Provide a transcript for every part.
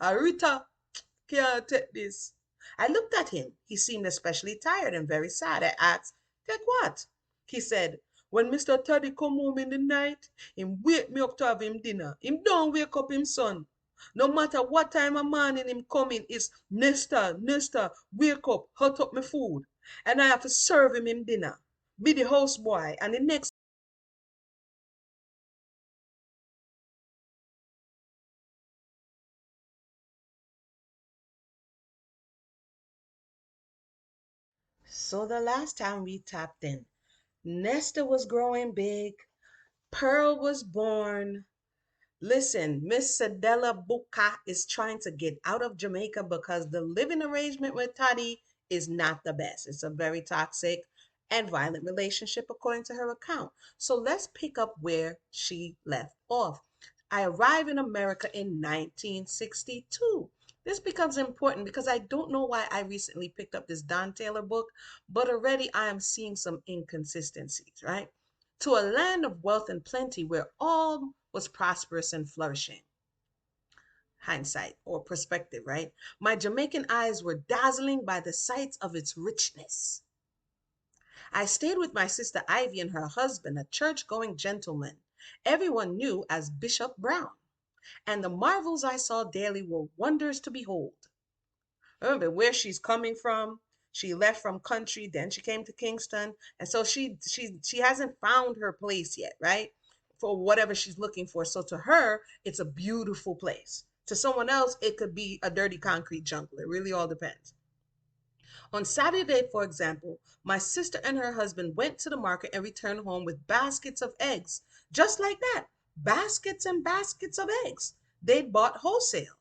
Arita, can't take this. I looked at him. He seemed especially tired and very sad. I asked, take what? He said, when Mr. Toddy come home in the night, him wake me up to have him dinner. Him don't wake up him son. No matter what time of morning him coming, is Nesta, Nesta, wake up, hot up my food. And I have to serve him dinner. Be the houseboy. And the next. So the last time we tapped in, Nesta was growing big. Pearl was born. Listen, Miss Cedella Buka is trying to get out of Jamaica because the living arrangement with Toddy is not the best. It's a very toxic and violent relationship, according to her account. So let's pick up where she left off. I arrived in America in 1962. This becomes important because I don't know why I recently picked up this Don Taylor book, but already I am seeing some inconsistencies, right? To a land of wealth and plenty where all was prosperous and flourishing. Hindsight or perspective, right? My Jamaican eyes were dazzling by the sights of its richness. I stayed with my sister Ivy and her husband, a church going gentleman everyone knew as Bishop Brown, and the marvels I saw daily were wonders to behold. Remember where she's coming from. She left from country, then she came to Kingston, and so she hasn't found her place yet, right? For whatever she's looking for. So to her, it's a beautiful place. To someone else, it could be a dirty concrete jungle. It really all depends. On Saturday, for example, my sister and her husband went to the market and returned home with baskets of eggs. Just like that, baskets and baskets of eggs. They'd bought wholesale.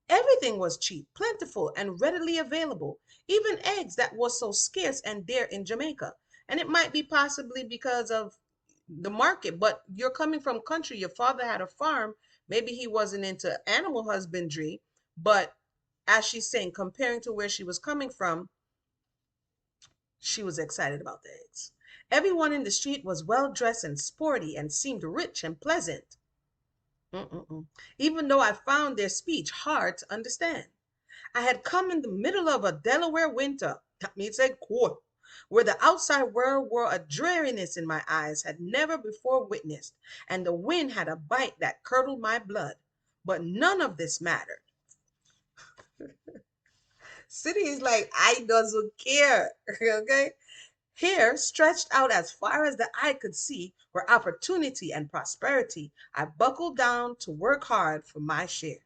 Everything was cheap, plentiful, and readily available, even eggs that was so scarce and dear in Jamaica. And it might be possibly because of the market, but you're coming from country. Your father had a farm. Maybe he wasn't into animal husbandry, but as she's saying, comparing to where she was coming from, she was excited about the eggs. Everyone in the street was well dressed and sporty and seemed rich and pleasant. Mm-mm-mm. Even though I found their speech hard to understand. I had come in the middle of a Delaware winter, that means a cold, where the outside world wore a dreariness in my eyes had never before witnessed, and the wind had a bite that curdled my blood. But none of this mattered. City is like, I doesn't care, okay? Here, stretched out as far as the eye could see, were opportunity and prosperity. I buckled down to work hard for my share.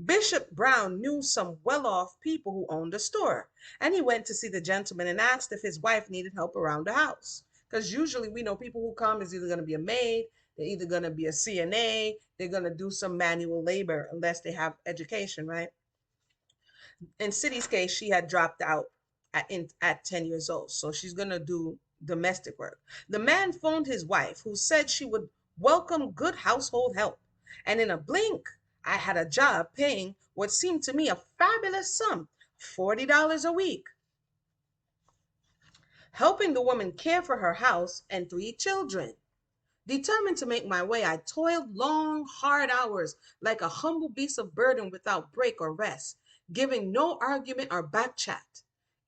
Bishop Brown knew some well off people who owned a store, and he went to see the gentleman and asked if his wife needed help around the house. Because usually we know people who come is either going to be a maid, they're either going to be a CNA, they're going to do some manual labor unless they have education, right? In City's case, she had dropped out at 10 years old, so she's going to do domestic work. The man phoned his wife, who said she would welcome good household help. And in a blink, I had a job paying what seemed to me a fabulous sum, $40 a week, helping the woman care for her house and three children. Determined to make my way, I toiled long, hard hours like a humble beast of burden without break or rest, giving no argument or back chat,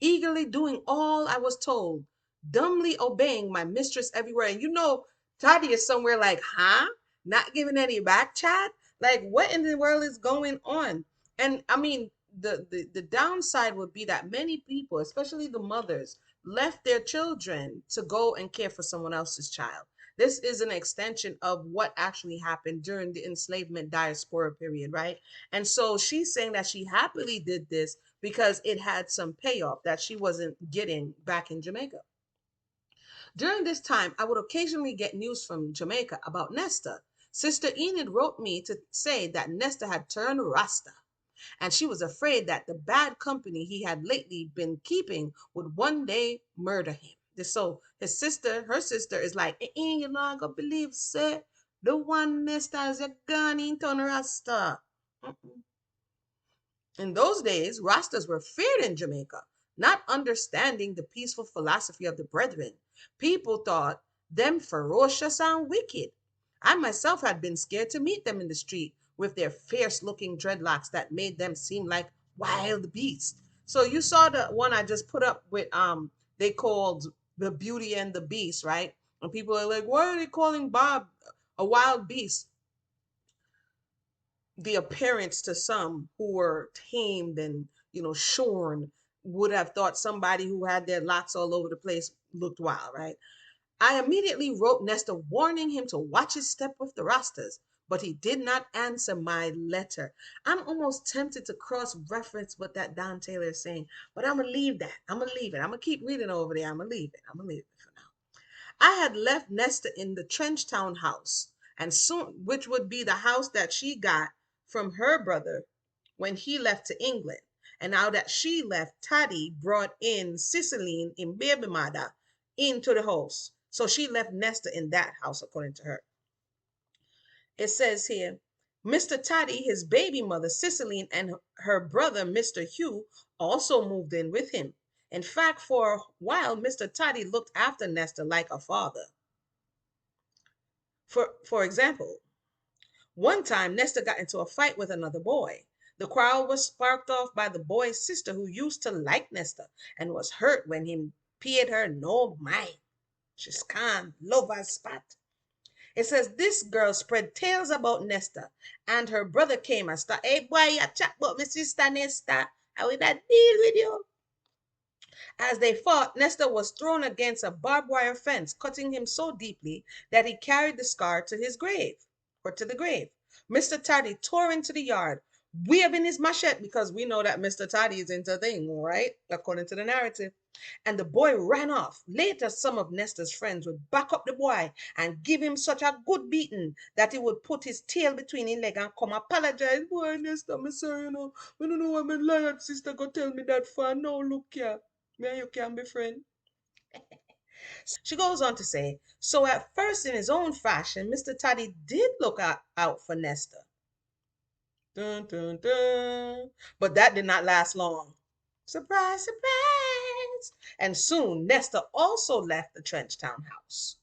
eagerly doing all I was told, dumbly obeying my mistress everywhere. And you know, Toddy is somewhere like, huh? Not giving any back chat? Like, what in the world is going on? And I mean, the downside would be that many people, especially the mothers, left their children to go and care for someone else's child. This is an extension of what actually happened during the enslavement diaspora period, right? And so she's saying that she happily did this because it had some payoff that she wasn't getting back in Jamaica. During this time, I would occasionally get news from Jamaica about Nesta. Sister Enid wrote me to say that Nesta had turned Rasta, and she was afraid that the bad company he had lately been keeping would one day murder him. So her sister is like, you're not gonna believe, sir. The one Nesta is a gun in turn Rasta. Mm-mm. In those days, Rastas were feared in Jamaica, not understanding the peaceful philosophy of the brethren. People thought them ferocious and wicked. I myself had been scared to meet them in the street with their fierce looking dreadlocks that made them seem like wild beasts. So you saw the one I just put up with they called the Beauty and the Beast, right? And people are like, why are they calling Bob a wild beast? The appearance to some who were tamed and shorn would have thought somebody who had their locks all over the place looked wild, right? I immediately wrote Nestor warning him to watch his step with the Rastas, but he did not answer my letter. I'm almost tempted to cross-reference what that Don Taylor is saying, but I'm gonna leave that. I'm gonna leave it. I'm gonna keep reading over there. I'm gonna leave it. I'm gonna leave it for now. I had left Nesta in the Trenchtown house, and soon, which would be the house that she got from her brother when he left to England. And now that she left, Taddy brought in Cicelyne in baby mother into the house. So she left Nesta in that house, according to her. It says here, Mr. Taddy, his baby mother, Cicelyne, and her brother, Mr. Hugh, also moved in with him. In fact, for a while, Mr. Toddy looked after Nesta like a father. For example, one time Nesta got into a fight with another boy. The quarrel was sparked off by the boy's sister who used to like Nesta and was hurt when he paid her no mind. She's can't love her spot. It says this girl spread tales about Nesta and her brother came and started, hey boy, you chat about my sister Nesta. I will not deal with you. As they fought, Nestor was thrown against a barbed wire fence, cutting him so deeply that he carried the scar to his grave, or to the grave. Mr. Toddy tore into the yard, waving his machete, because we know that Mr. Toddy is into things, right? According to the narrative. And the boy ran off. Later, some of Nestor's friends would back up the boy and give him such a good beating that he would put his tail between his leg and come apologize. Boy, Nestor, I'm sorry, I don't know why my lion sister go tell me that for. No, look here. Me and you can be friends. She goes on to say, so at first, in his own fashion, Mr. Toddy did look out for Nestor. Dun, dun, dun. But that did not last long. Surprise, surprise. And soon, Nestor also left the Trenchtown house.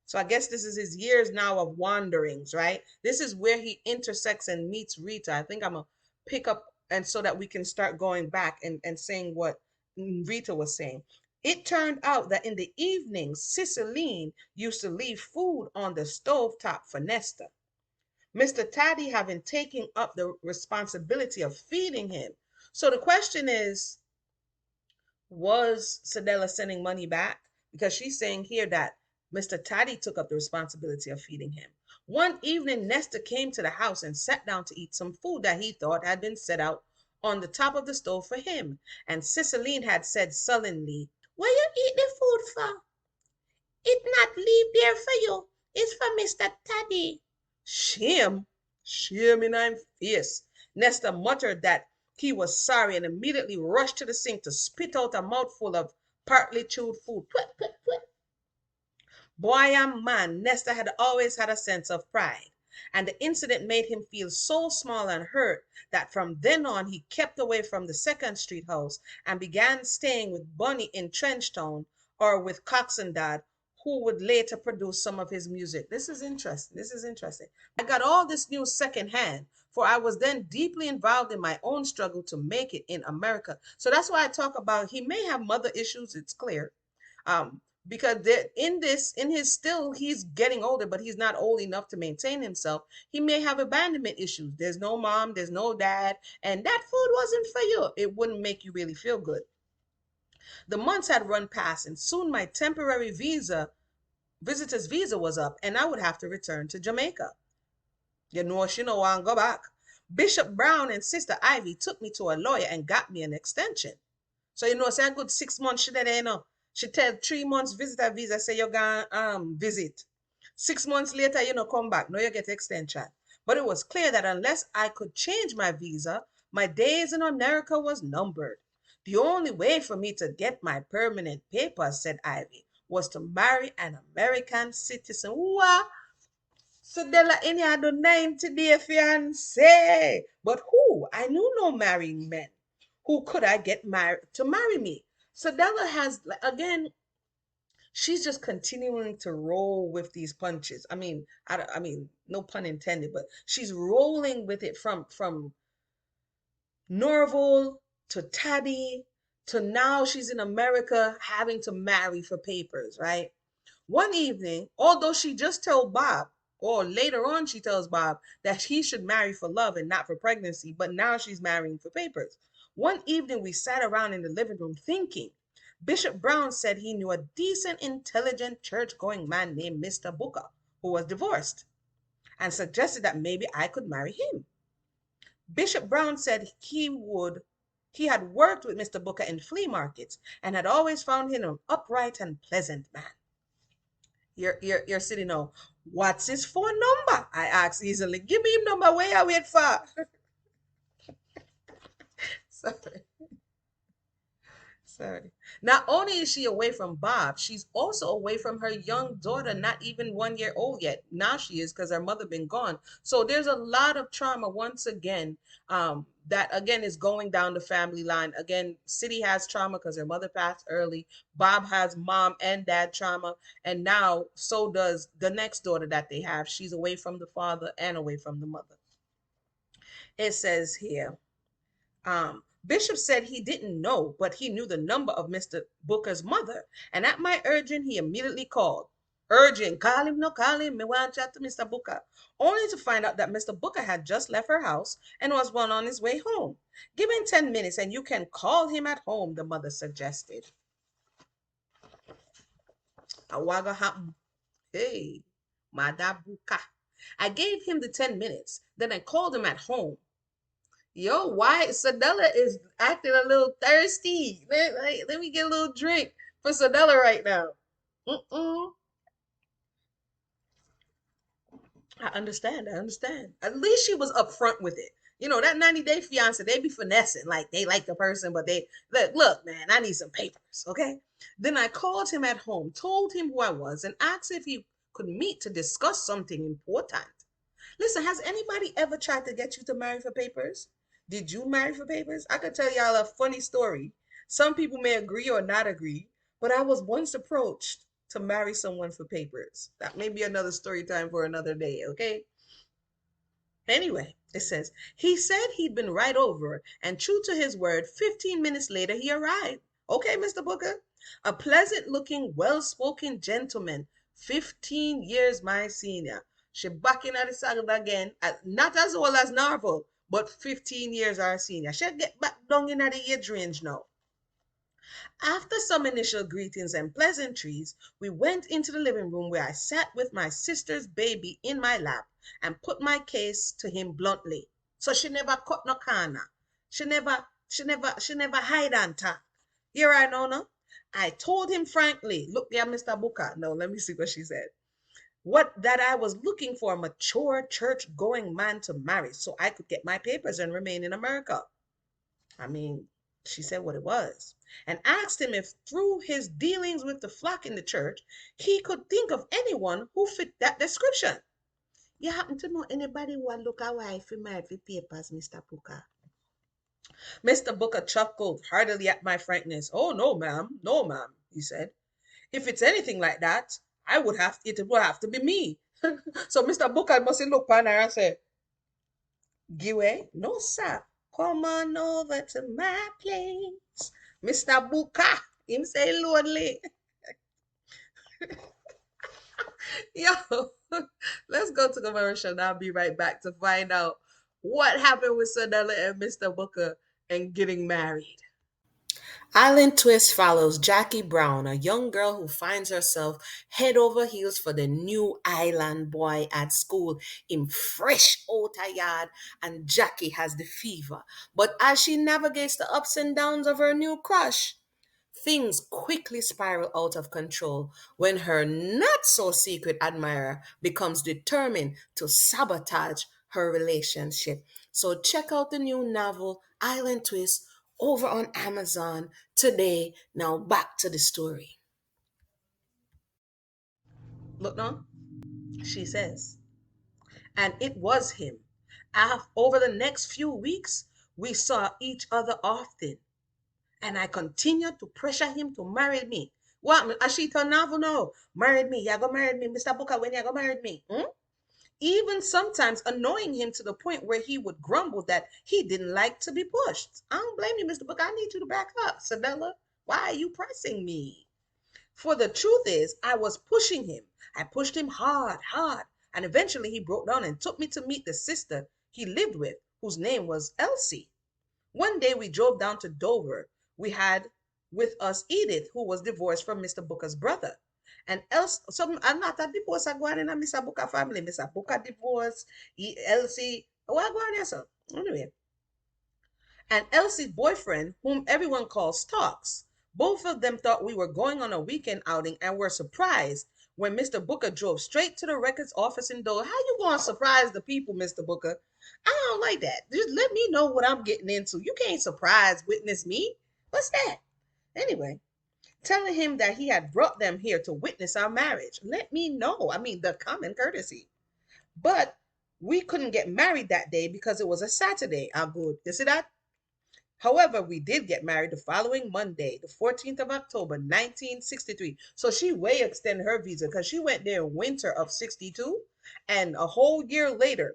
So I guess this is his years now of wanderings, right? This is where he intersects and meets Rita. I think I'm going to pick up and so that we can start going back and saying what Rita was saying. It turned out that in the evenings, Cicelyne used to leave food on the stovetop for Nesta. Mr. Taddy having taken up the responsibility of feeding him. So the question is, was Cedella sending money back? Because she's saying here that Mr. Taddy took up the responsibility of feeding him. One evening, Nesta came to the house and sat down to eat some food that he thought had been set out on the top of the stove for him. And Cicelyne had said sullenly, what you eat the food for? It not leave there for you. It's for Mr. Taddy. Shame? Shame in I'm face. Nesta muttered that he was sorry and immediately rushed to the sink to spit out a mouthful of partly chewed food. Pwit, pwit, pwit. Boy and man, Nesta had always had a sense of pride, and the incident made him feel so small and hurt that from then on he kept away from the Second Street house and began staying with Bunny in Trenchtown or with Coxendad, who would later produce some of his music. This is interesting. This is interesting. I got all this news secondhand, for I was then deeply involved in my own struggle to make it in America. So that's why I talk about he may have mother issues, it's clear. Um, because in his still he's getting older, but he's not old enough to maintain himself. He may have abandonment issues. There's no mom, there's no dad, and that food wasn't for you. It wouldn't make you really feel good. The months had run past, and soon my temporary visitor's visa was up, and I would have to return to Jamaica. She know I go back. Bishop Brown and Sister Ivy took me to a lawyer and got me an extension. So say a good 6 months she did, She tell 3 months visitor visa, say you're gonna visit. 6 months later, come back. No, you get extension. But it was clear that unless I could change my visa, my days in America was numbered. The only way for me to get my permanent papers, said Ivy, was to marry an American citizen. What? Cedella in had the 90-day fiance. But who? I knew no marrying men. Who could I get married to marry me? Cedella has, again, she's just continuing to roll with these punches. I mean, no pun intended, but she's rolling with it from Norval to Taddy to now she's in America having to marry for papers, right? One evening, although she just told Bob, or later on she tells Bob that he should marry for love and not for pregnancy, but now she's marrying for papers. One evening we sat around in the living room thinking. Bishop Brown said he knew a decent, intelligent, church-going man named Mr. Booker who was divorced and suggested that maybe I could marry him. Bishop Brown said he had worked with Mr. Booker in flea markets and had always found him an upright and pleasant man. You're sitting now. What's his phone number? I asked easily. Give me him number. Where you wait for? Sorry. Sorry. Not only is she away from Bob, she's also away from her young daughter, not even 1 year old yet. Now she is because her mother been gone. So there's a lot of trauma once again. That again is going down the family line. Again, City has trauma because her mother passed early. Bob has mom and dad trauma, and now so does the next daughter that they have. She's away from the father and away from the mother. It says here. Bishop said he didn't know, but he knew the number of Mr. Booker's mother, and at my urging, he immediately called. Urging, call him, no call him, me want to chat to Mr. Booker. Only to find out that Mr. Booker had just left her house and was on his way home. Give him 10 minutes and you can call him at home, the mother suggested. Awaga happen. Hey, Mada Booker. I gave him the 10 minutes, then I called him at home. Yo, why Cedella is acting a little thirsty? Let me get a little drink for Cedella right now. Mm-mm. I understand. I understand. At least she was upfront with it. You know, that 90-day fiance, they be finessing. Like they like the person, but they look, man, I need some papers, okay? Then I called him at home, told him who I was, and asked if he could meet to discuss something important. Listen, has anybody ever tried to get you to marry for papers? Did you marry for papers? I could tell y'all a funny story. Some people may agree or not agree, but I was once approached to marry someone for papers. That may be another story time for another day, okay? Anyway, it says, he said he'd been right over, and true to his word, 15 minutes later he arrived. Okay, Mr. Booker. A pleasant looking, well spoken gentleman, 15 years my senior. She back in at the saddle again, not as old as Narvel, but 15 years our senior. She'll get back down in at the age range now. After some initial greetings and pleasantries, we went into the living room where I sat with my sister's baby in my lap and put my case to him bluntly. So she never cut no corner. She never hide and talk. Here I know no. I told him frankly, look there, Mr. Booker. No, let me see what she said. What that I was looking for a mature church-going man to marry so I could get my papers and remain in America. I mean, she said what it was, and asked him if through his dealings with the flock in the church, he could think of anyone who fit that description. You happen to know anybody who would look a wife for married for papers, Mr. Booker? Mr. Booker chuckled heartily at my frankness. Oh, no, ma'am. No, ma'am, he said. If it's anything like that, it would have to be me. So Mr. Booker must look on her and say, Giwe, no, sir. Come on over to my place. Mr. Booker, him say lonely. Yo, let's go to commercial and I'll be right back to find out what happened with Cedella and Mr. Booker and getting married. Island Twist follows Jackie Brown, a young girl who finds herself head over heels for the new island boy at school in fresh outer yard, and Jackie has the fever. But as she navigates the ups and downs of her new crush, things quickly spiral out of control when her not so secret admirer becomes determined to sabotage her relationship. So check out the new novel Island Twist over on Amazon today. Now back to the story. Look now, she says. And it was him. Over the next few weeks, we saw each other often, and I continued to pressure him to marry me, What? Ashita Navu no. Married me. You go married me. Mr. Booker, when you go married me? Hmm? Even sometimes annoying him to the point where he would grumble that he didn't like to be pushed. I don't blame you, Mr. Booker. I need you to back up. Cedella, why are you pressing me? For the truth is, I was pushing him. I pushed him hard, hard. And eventually he broke down and took me to meet the sister he lived with, whose name was Elsie. One day we drove down to Dover. We had with us Edith, who was divorced from Mr. Booker's brother. And else, some I'm not a divorce. I go on in a Mr. Booker family. Mr. Booker divorce, Elsie. What go on there, so? Anyway, and Elsie's boyfriend, whom everyone calls Talks. Both of them thought we were going on a weekend outing and were surprised when Mr. Booker drove straight to the records office in Dover. How you going to surprise the people, Mr. Booker? I don't like that. Just let me know what I'm getting into. You can't surprise witness me. What's that? Anyway, telling him that he had brought them here to witness our marriage. Let me know. I mean, the common courtesy. But we couldn't get married that day because it was a Saturday. How good. You see that? However, we did get married the following Monday, the 14th of October, 1963. So she way extended her visa because she went there in winter of 62. And a whole year later,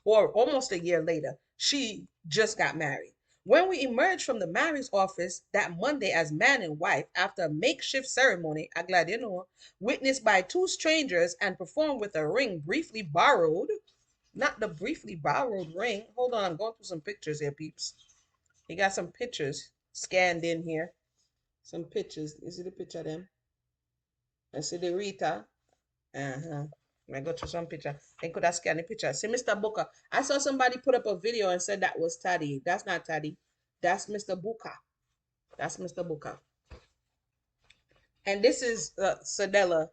or almost a year later, she just got married. When we emerged from the marriage office that Monday as man and wife after a makeshift ceremony, I'm glad you know, witnessed by two strangers and performed with a ring briefly borrowed, not the briefly borrowed ring. Hold on, I'm going through some pictures here, peeps. He got some pictures scanned in here. Some pictures. You see the picture of them? I see the Rita. Uh-huh. I go to some picture. They could have scanned the picture. See Mr. Booker. I saw somebody put up a video and said that was Taddy. That's not Taddy. That's Mr. Booker. That's Mr. Booker. And this is Cedella.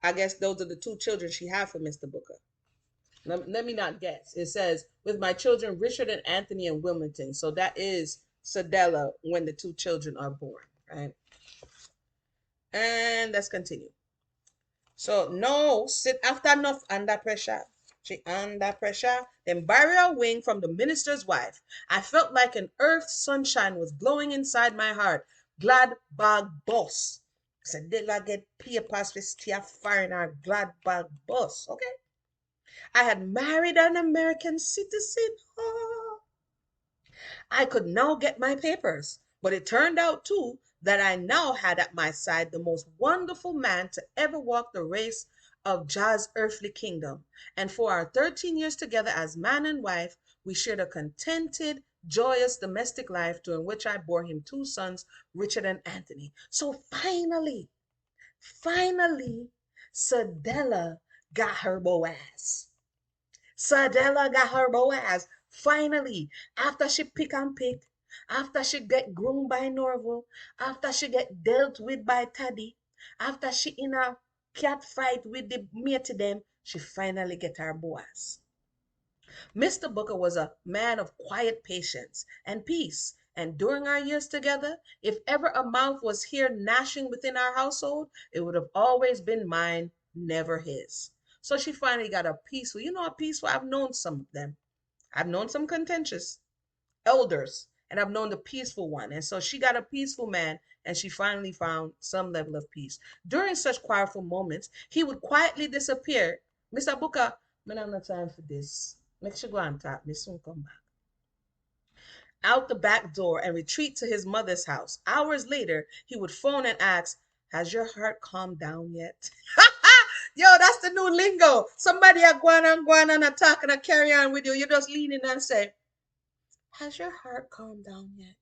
I guess those are the two children she had for Mr. Booker. Let me not guess. It says, with my children, Richard and Anthony and Wilmington. So that is Cedella when the two children are born, right? And let's continue. So no, sit after enough under pressure. She under pressure. Then barrier wing from the minister's wife. I felt like an earth sunshine was blowing inside my heart. Glad bag boss. Cedella get papers with stay foreigner glad bag boss. Okay. I had married an American citizen. Oh. I could now get my papers, but it turned out too that I now had at my side the most wonderful man to ever walk the race of Jah's earthly kingdom. And for our 13 years together as man and wife, we shared a contented, joyous domestic life during which I bore him two sons, Richard and Anthony. So finally, Cedella got her Boaz. Cedella got her Boaz. Finally, after she pick and pick, after she get groomed by Norval, after she get dealt with by Taddy, after she in a cat fight with the mate them, she finally get her Boaz. Mr. Booker was a man of quiet patience and peace, and during our years together, if ever a mouth was here gnashing within our household, it would have always been mine, never his. So she finally got a peaceful, a peaceful, I've known some of them. I've known some contentious elders, and I've known the peaceful one. And so she got a peaceful man, and she finally found some level of peace. During such quietful moments, he would quietly disappear. Mr. Booker, man, I have no time for this. Make sure go and talk. Me soon come back. Out the back door and retreat to his mother's house. Hours later, he would phone and ask, has your heart calmed down yet? Yo, that's the new lingo. Somebody are going and attack and carry on with you. You just lean in and say, has your heart calmed down yet?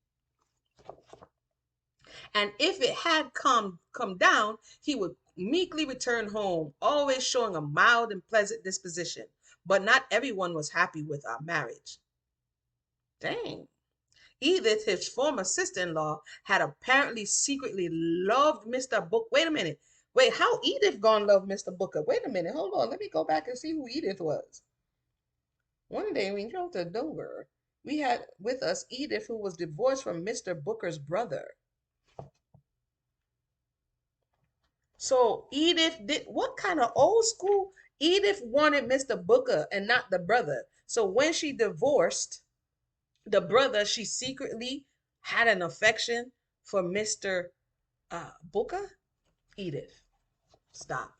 And if it had come down, he would meekly return home, always showing a mild and pleasant disposition. But not everyone was happy with our marriage. Dang. Edith, his former sister-in-law, had apparently secretly loved Mr. Book. Wait a minute. Wait, how Edith gonna love Mr. Booker? Wait a minute. Hold on. Let me go back and see who Edith was. One day we drove to Dover. We had with us Edith, who was divorced from Mr. Booker's brother. So Edith did what kind of old school? Edith wanted Mr. Booker and not the brother. So when she divorced the brother, she secretly had an affection for Mr. Booker, Edith. Stop.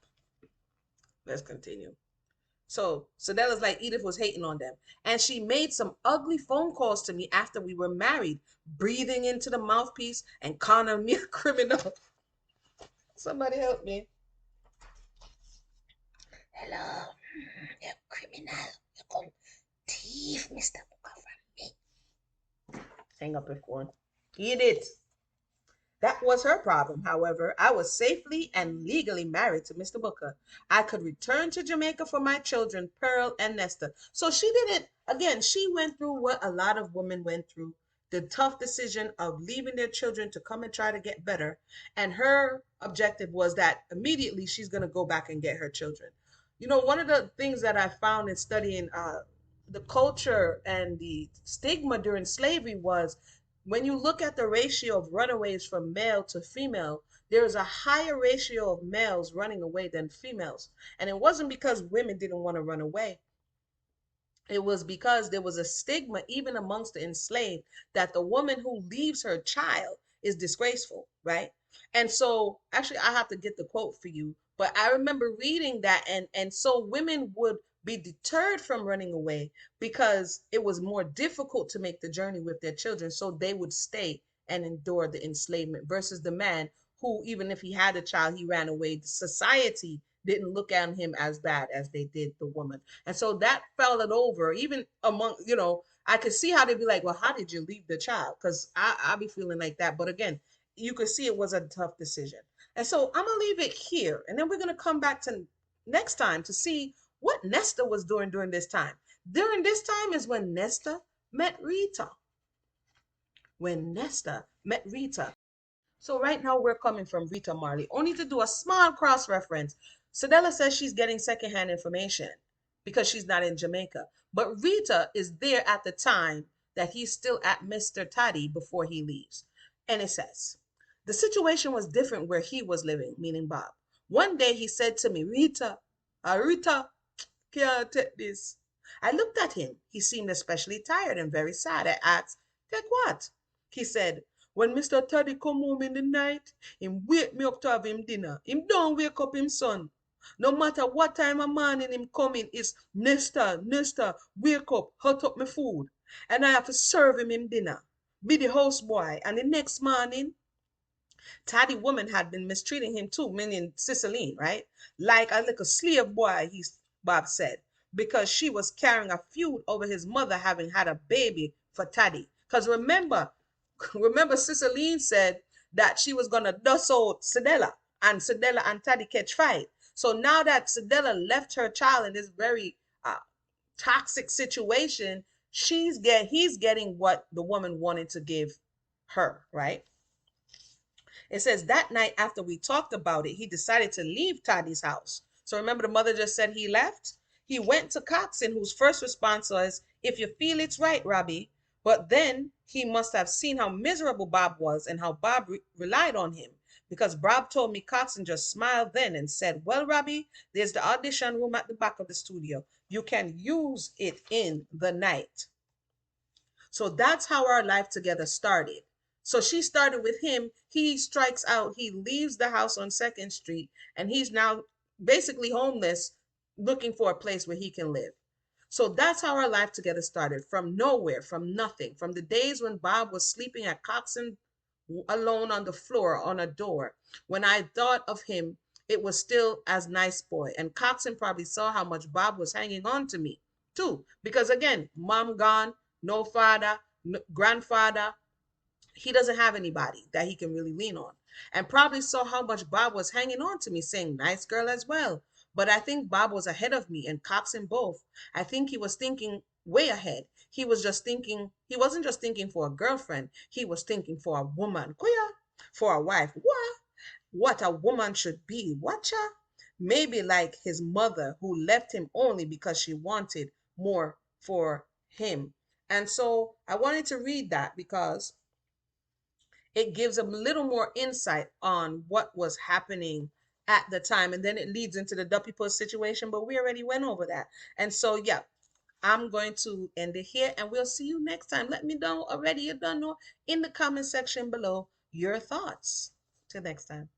Let's continue. So Cedella's like Edith was hating on them. And she made some ugly phone calls to me after we were married, breathing into the mouthpiece and calling me a criminal. Somebody help me. Hello, you criminal. You come thief, Mr. Booker from me. Hang up your phone. Eat it. That was her problem, however. I was safely and legally married to Mr. Booker. I could return to Jamaica for my children, Pearl and Nesta. So she didn't, again, she went through what a lot of women went through, the tough decision of leaving their children to come and try to get better. And her objective was that immediately she's going to go back and get her children. You know, one of the things that I found in studying the culture and the stigma during slavery was when you look at the ratio of runaways from male to female, there is a higher ratio of males running away than females. And it wasn't because women didn't want to run away. It was because there was a stigma, even amongst the enslaved, that the woman who leaves her child is disgraceful, right? And so, actually, I have to get the quote for you, but I remember reading that, and so women would be deterred from running away because it was more difficult to make the journey with their children, so they would stay and endure the enslavement versus the man who, even if he had a child, he ran away. The society didn't look at him as bad as they did the woman. And so that fell it over, even among, I could see how they'd be like, well, how did you leave the child? Because I'll be feeling like that. But again, you could see it was a tough decision. And so I'm going to leave it here. And then we're going to come back to next time to see what Nesta was doing during this time. During this time is when Nesta met Rita. When Nesta met Rita. So right now we're coming from Rita Marley, only to do a small cross reference. Cedella says she's getting secondhand information because she's not in Jamaica. But Rita is there at the time that he's still at Mr. Taddy before he leaves. And it says, the situation was different where he was living, meaning Bob. One day he said to me, Rita, Rita, can't take this. I looked at him. He seemed especially tired and very sad. I asked, take what? He said, when Mr. Toddy come home in the night, him wake me up to have him dinner. Him don't wake up him son. No matter what time of morning him coming, is Nesta, Nesta, wake up, hot up my food. And I have to serve him dinner. Be the houseboy. And the next morning, Taddy woman had been mistreating him too, meaning Cicely, right? Like a little slave boy, Bob said, because she was carrying a feud over his mother having had a baby for Taddy. Because remember Cicely said that she was gonna dust out Cedella, and Cedella and Taddy catch fight. So now that Cedella left her child in this very toxic situation, he's getting what the woman wanted to give her, right? It says that night after we talked about it, he decided to leave Toddy's house. So remember the mother just said he left? He went to Coxon, whose first response was, if you feel it's right, Robbie. But then he must have seen how miserable Bob was and how Bob relied on him. Because Bob told me Coxon just smiled then and said, well, Robbie, there's the audition room at the back of the studio. You can use it in the night. So that's how our life together started. So she started with him. He strikes out. He leaves the house on 2nd Street, and he's now basically homeless, looking for a place where he can live. So that's how our life together started, from nowhere, from nothing, from the days when Bob was sleeping at Coxon alone on the floor on a door. When I thought of him, it was still as nice boy. And Coxon probably saw how much Bob was hanging on to me too. Because again, mom gone, no father, no grandfather, he doesn't have anybody that he can really lean on. And probably saw how much Bob was hanging on to me, saying, nice girl as well. But I think Bob was ahead of me and Coxon both. I think he was thinking way ahead. He wasn't just thinking for a girlfriend, he was thinking for a woman. Kuya, for a wife. What a woman should be. Watcha? Maybe like his mother who left him only because she wanted more for him. And so I wanted to read that because it gives a little more insight on what was happening at the time. And then it leads into the Duppy Post situation, but we already went over that. And so, yeah, I'm going to end it here and we'll see you next time. Let me know already, you don't know, in the comment section below your thoughts. you next time.